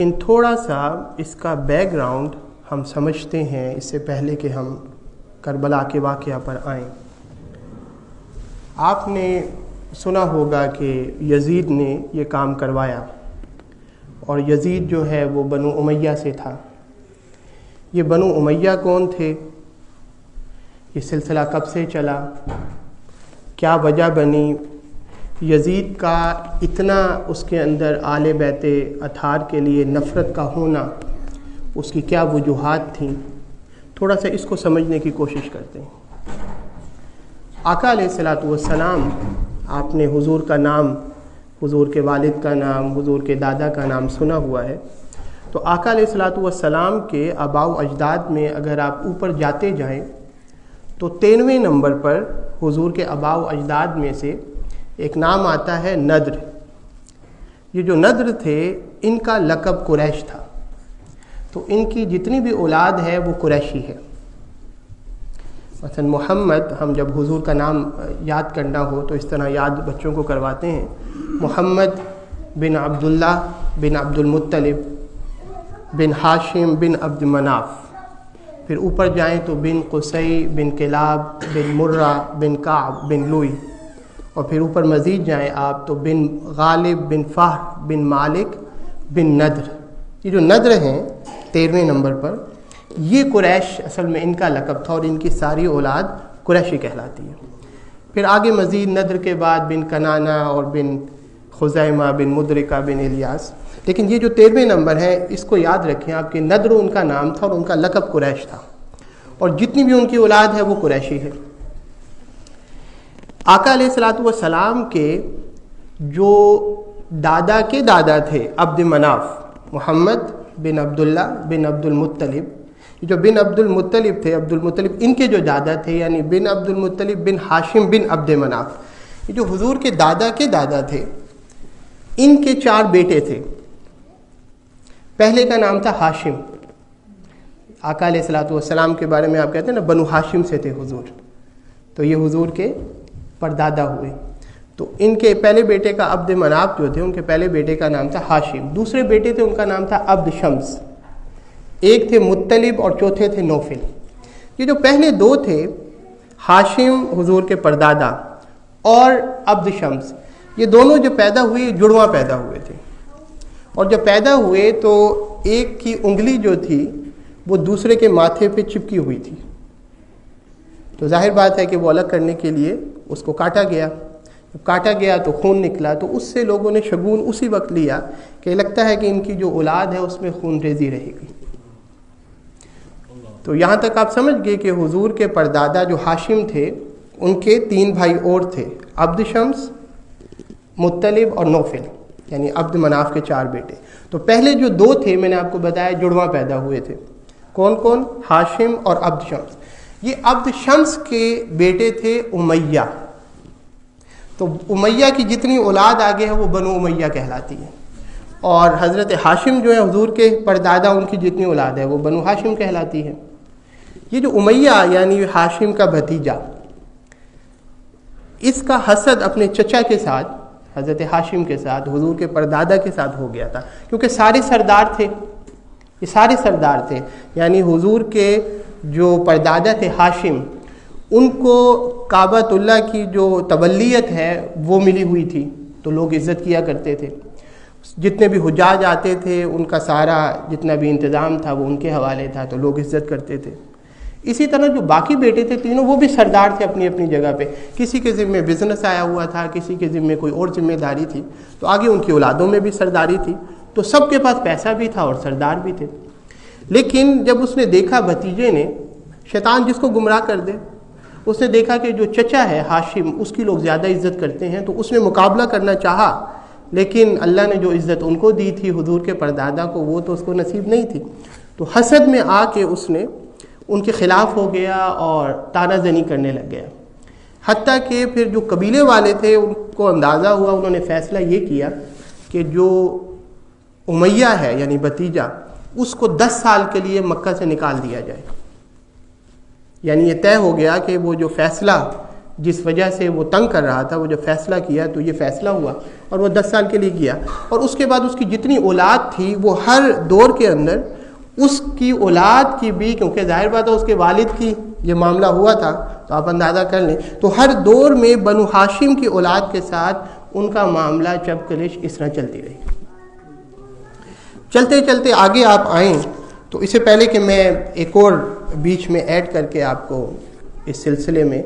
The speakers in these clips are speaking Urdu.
ان تھوڑا سا اس کا بیک گراؤنڈ ہم سمجھتے ہیں اس سے پہلے کہ ہم کربلا کے واقعہ پر آئیں۔ آپ نے سنا ہوگا کہ یزید نے یہ کام کروایا، اور یزید جو ہے وہ بنو امیہ سے تھا۔ یہ بنو امیہ کون تھے؟ یہ سلسلہ کب سے چلا؟ کیا وجہ بنی؟ یزید کا اتنا اس کے اندر آل بیت اطہار کے لیے نفرت کا ہونا، اس کی کیا وجوہات تھیں؟ تھوڑا سا اس کو سمجھنے کی کوشش کرتے ہیں۔ آقا علیہ الصلوۃ والسلام، آپ نے حضور کا نام، حضور کے والد کا نام، حضور کے دادا کا نام سنا ہوا ہے۔ تو آقا علیہ الصلوۃ والسلام کے آباء و اجداد میں اگر آپ اوپر جاتے جائیں تو 13ویں نمبر پر حضور کے آباء و اجداد میں سے ایک نام آتا ہے نضر۔ یہ جو نضر تھے ان کا لقب قریش تھا، تو ان کی جتنی بھی اولاد ہے وہ قریشی ہے۔ مثلا محمد، ہم جب حضور کا نام یاد کرنا ہو تو اس طرح یاد بچوں کو کرواتے ہیں، محمد بن عبداللہ بن عبد المطلب بن ہاشم بن عبد مناف، پھر اوپر جائیں تو بن قصی بن کلاب بن مرہ بن کعب بن لوئی، اور پھر اوپر مزید جائیں آپ تو بن غالب بن فہر بن مالک بن نضر۔ یہ جو نضر ہیں 13ویں نمبر پر، یہ قریش اصل میں ان کا لقب تھا، اور ان کی ساری اولاد قریشی کہلاتی ہے۔ پھر آگے مزید نضر کے بعد بن کنانہ اور بن خزیمہ بن مدرکہ بن الیاس، لیکن یہ جو 13ویں نمبر ہے اس کو یاد رکھیں آپ کہ نضر ان کا نام تھا اور ان کا لقب قریش تھا، اور جتنی بھی ان کی اولاد ہے وہ قریشی ہے۔ آقا علیہ الصلوۃ والسلام کے جو دادا کے دادا تھے عبد مناف، محمد بن عبداللہ بن عبد المطلب، جو بن عبد المطلب تھے، عبد المطلب ان کے جو دادا تھے، یعنی بن عبد المطلب بن ہاشم بن عبد مناف، یہ جو حضور کے دادا تھے، ان کے 4 بیٹے تھے۔ پہلے کا نام تھا ہاشم۔ آقا علیہ الصلوۃ والسلام کے بارے میں آپ کہتے ہیں نا بنو ہاشم سے تھے حضور، تو یہ حضور کے پردادا ہوئے۔ تو ان کے پہلے بیٹے کا عبد مناف جو تھے، ان کے پہلے بیٹے کا نام تھا ہاشم، دوسرے بیٹے تھے ان کا نام تھا عبد شمس، ایک تھے مطلب اور چوتھے تھے نوفل۔ یہ جو پہلے 2 تھے، ہاشم حضور کے پردادا اور عبد شمس، یہ دونوں جو پیدا ہوئے جڑواں پیدا ہوئے تھے، اور جب پیدا ہوئے تو ایک کی انگلی جو تھی وہ دوسرے کے ماتھے پہ چپکی ہوئی تھی، تو ظاہر بات ہے کہ وہ الگ کرنے کے لیے اس کو کاٹا گیا۔ جب کاٹا گیا تو خون نکلا، تو اس سے لوگوں نے شگون اسی وقت لیا کہ لگتا ہے کہ ان کی جو اولاد ہے اس میں خون ریزی رہے گی۔ تو یہاں تک آپ سمجھ گئے کہ حضور کے پردادا جو ہاشم تھے ان کے 3 بھائی اور تھے، عبد شمس، مطلب اور نوفل، یعنی عبد مناف کے 4 بیٹے۔ تو پہلے جو 2 تھے میں نے آپ کو بتایا جڑواں پیدا ہوئے تھے، کون کون؟ ہاشم اور عبد شمس۔ یہ عبد شمس کے بیٹے تھے امیہ، تو امیہ کی جتنی اولاد آگے ہے وہ بنو امیہ کہلاتی ہے، اور حضرت ہاشم جو ہے حضور کے پردادا، ان کی جتنی اولاد ہے وہ بنو ہاشم کہلاتی ہے۔ یہ جو امیہ یعنی ہاشم کا بھتیجا، اس کا حسد اپنے چچا کے ساتھ، حضرت ہاشم کے ساتھ، حضور کے پردادا کے ساتھ ہو گیا تھا، کیونکہ سارے سردار تھے، یہ سارے سردار تھے، یعنی حضور کے جو پردادا تھے ہاشم، ان کو کعبۃ اللہ کی جو تولیت ہے وہ ملی ہوئی تھی، تو لوگ عزت کیا کرتے تھے۔ جتنے بھی حجاج آتے تھے ان کا سارا جتنا بھی انتظام تھا وہ ان کے حوالے تھا، تو لوگ عزت کرتے تھے۔ اسی طرح جو باقی بیٹے تھے تینوں، وہ بھی سردار تھے اپنی اپنی جگہ پہ، کسی کے ذمے بزنس آیا ہوا تھا، کسی کے ذمے کوئی اور ذمہ داری تھی، تو آگے ان کی اولادوں میں بھی سرداری تھی، تو سب کے پاس پیسہ بھی تھا اور سردار بھی تھے۔ لیکن جب اس نے دیکھا بھتیجے نے، شیطان جس کو گمراہ کر دے، اس نے دیکھا کہ جو چچا ہے ہاشم اس کی لوگ زیادہ عزت کرتے ہیں، تو اس نے مقابلہ کرنا چاہا، لیکن اللہ نے جو عزت ان کو دی تھی حضور کے پردادا کو، وہ تو اس کو نصیب نہیں تھی، تو حسد میں آ کے اس نے ان کے خلاف ہو گیا اور طعنہ زنی کرنے لگ گیا۔ حتیٰ کہ پھر جو قبیلے والے تھے ان کو اندازہ ہوا، انہوں نے فیصلہ یہ کیا کہ جو امیہ ہے یعنی بھتیجا، اس کو 10 سال کے لیے مکہ سے نکال دیا جائے۔ یعنی یہ طے ہو گیا کہ وہ جو فیصلہ جس وجہ سے وہ تنگ کر رہا تھا، وہ جب فیصلہ کیا تو یہ فیصلہ ہوا اور وہ 10 سال کے لیے کیا. اور اس کے بعد اس کی جتنی اولاد تھی وہ ہر دور کے اندر اس کی اولاد کی بھی، کیونکہ ظاہر بات ہے اس کے والد کی یہ معاملہ ہوا تھا تو آپ اندازہ کر لیں، تو ہر دور میں بنو ہاشم کی اولاد کے ساتھ ان کا معاملہ چپ کلش اس طرح چلتی رہی. چلتے چلتے آگے آپ آئیں تو اس سے پہلے کہ میں ایک اور بیچ میں ایڈ کر کے آپ کو اس سلسلے میں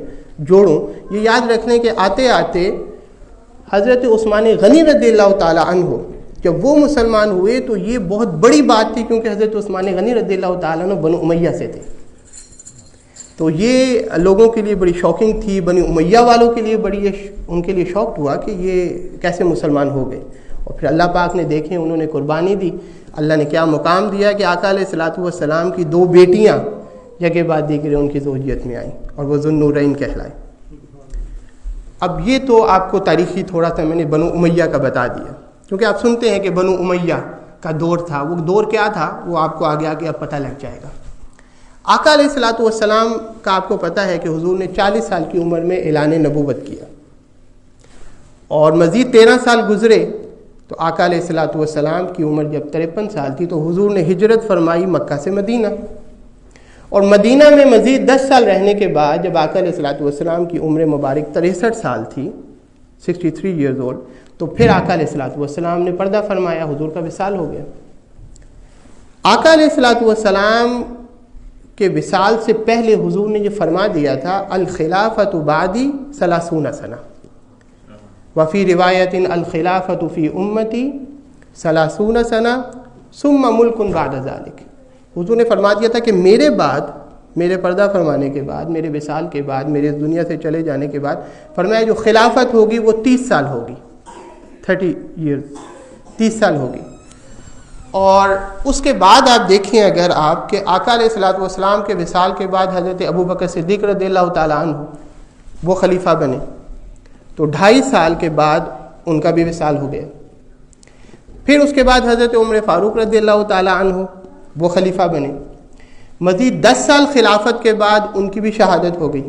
جوڑوں، یہ یاد رکھنے کہ آتے آتے حضرت عثمان غنی رضی اللہ تعالی عنہ جب وہ مسلمان ہوئے تو یہ بہت بڑی بات تھی، کیونکہ حضرت عثمان غنی رضی اللہ تعالیٰ عنہ بنو امیہ سے تھے. تو یہ لوگوں کے لیے بڑی شاکنگ تھی، بنی امیہ والوں کے لیے بڑی ان کے لیے شوق ہوا کہ یہ کیسے مسلمان ہو گئے. اور پھر اللہ پاک نے دیکھیں انہوں نے قربانی دی، اللہ نے کیا مقام دیا کہ آقا علیہ الصلوۃ والسلام کی 2 بیٹیاں یکے بعد دیگر ان کی زوجیت میں آئیں اور وہ ذوالنورین کہلائے. اب یہ تو آپ کو تاریخی تھوڑا سا میں نے بنو امیہ کا بتا دیا، کیونکہ آپ سنتے ہیں کہ بنو امیہ کا دور تھا. وہ دور کیا تھا وہ آپ کو آگے آگے اب پتہ لگ جائے گا. آقا علیہ الصلوۃ والسلام کا آپ کو پتہ ہے کہ حضور نے 40 سال کی عمر میں اعلان نبوت کیا اور مزید 13 سال گزرے تو آقا علیہ الصلوۃ والسلام کی عمر جب 53 سال تھی تو حضور نے ہجرت فرمائی مکہ سے مدینہ. اور مدینہ میں مزید 10 سال رہنے کے بعد جب آقا علیہ الصلوۃ والسلام کی عمر مبارک 63 سال تھی، 63 ایئرز اولڈ، تو پھر آقا علیہ الصلوۃ والسلام نے پردہ فرمایا، حضور کا وصال ہو گیا. آقا علیہ الصلوۃ والسلام کے وصال سے پہلے حضور نے یہ فرما دیا تھا الخلافۃ بعدی 30 سنہ، وفی روایت الخلافۃ فی امتی 30 سنہ ثم ملک بعد ذلک. حضور نے فرما دیا تھا کہ میرے بعد، میرے پردہ فرمانے کے بعد، میرے وصال کے بعد، میرے دنیا سے چلے جانے کے بعد فرمایا جو خلافت ہوگی وہ 30 سال ہوگی، 30 ایئرز، 30 سال ہوگی. اور اس کے بعد آپ دیکھیں اگر آپ کہ آقا علیہ الصلوۃ والسلام کے وصال کے بعد حضرت ابو بکر صدیق رضی اللہ تعالیٰ عنہ وہ خلیفہ بنے تو 2.5 سال کے بعد ان کا بھی وصال ہو گیا. پھر اس کے بعد حضرت عمر فاروق رضی اللہ تعالیٰ عنہ وہ خلیفہ بنے. مزید 10 سال خلافت کے بعد ان کی بھی شہادت ہو گئی،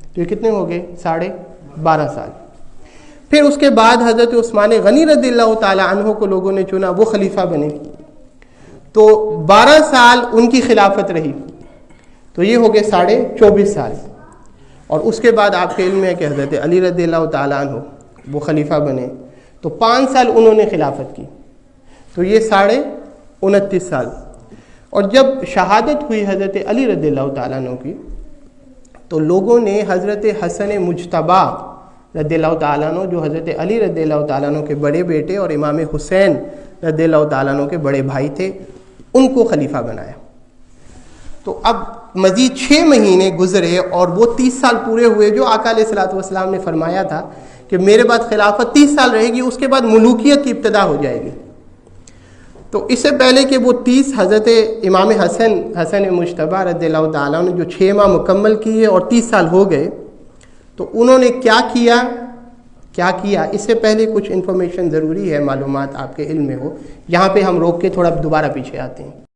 تو یہ کتنے ہو گئے؟ 12.5 سال. پھر اس کے بعد حضرت عثمان غنی رضی اللہ تعالی عنہ کو لوگوں نے چنا، وہ خلیفہ بنے تو 12 سال ان کی خلافت رہی، تو یہ ہو گئے 24.5 سال. اور اس کے بعد آپ کے علم ہے کہ حضرت علی رضی اللہ تعالی عنہ وہ خلیفہ بنے تو 5 سال انہوں نے خلافت کی، تو یہ 29.5 سال. اور جب شہادت ہوئی حضرت علی رضی اللہ تعالیٰ عنہ کی تو لوگوں نے حضرت حسن مجتبیٰ رضی اللہ تعالیٰ عنہ جو حضرت علی رضی اللہ تعالیٰ عنہ کے بڑے بیٹے اور امام حسین رضی اللہ تعالیٰ عنہ کے بڑے بھائی تھے، ان کو خلیفہ بنایا. تو اب مزید 6 مہینے گزرے اور وہ 30 سال پورے ہوئے جو آقا علیہ الصلوۃ والسلام نے فرمایا تھا کہ میرے بعد خلافت 30 سال رہے گی، اس کے بعد ملوکیت کی ابتدا ہو جائے گی. تو اس سے پہلے کہ وہ 30 حضرت امام حسن مجتبیٰ رضی اللہ تعالیٰ نے جو 6 ماہ مکمل کیے اور 30 سال ہو گئے تو انہوں نے کیا کیا اس سے پہلے کچھ انفارمیشن ضروری ہے، معلومات آپ کے علم میں ہو. یہاں پہ ہم روک کے تھوڑا دوبارہ پیچھے آتے ہیں.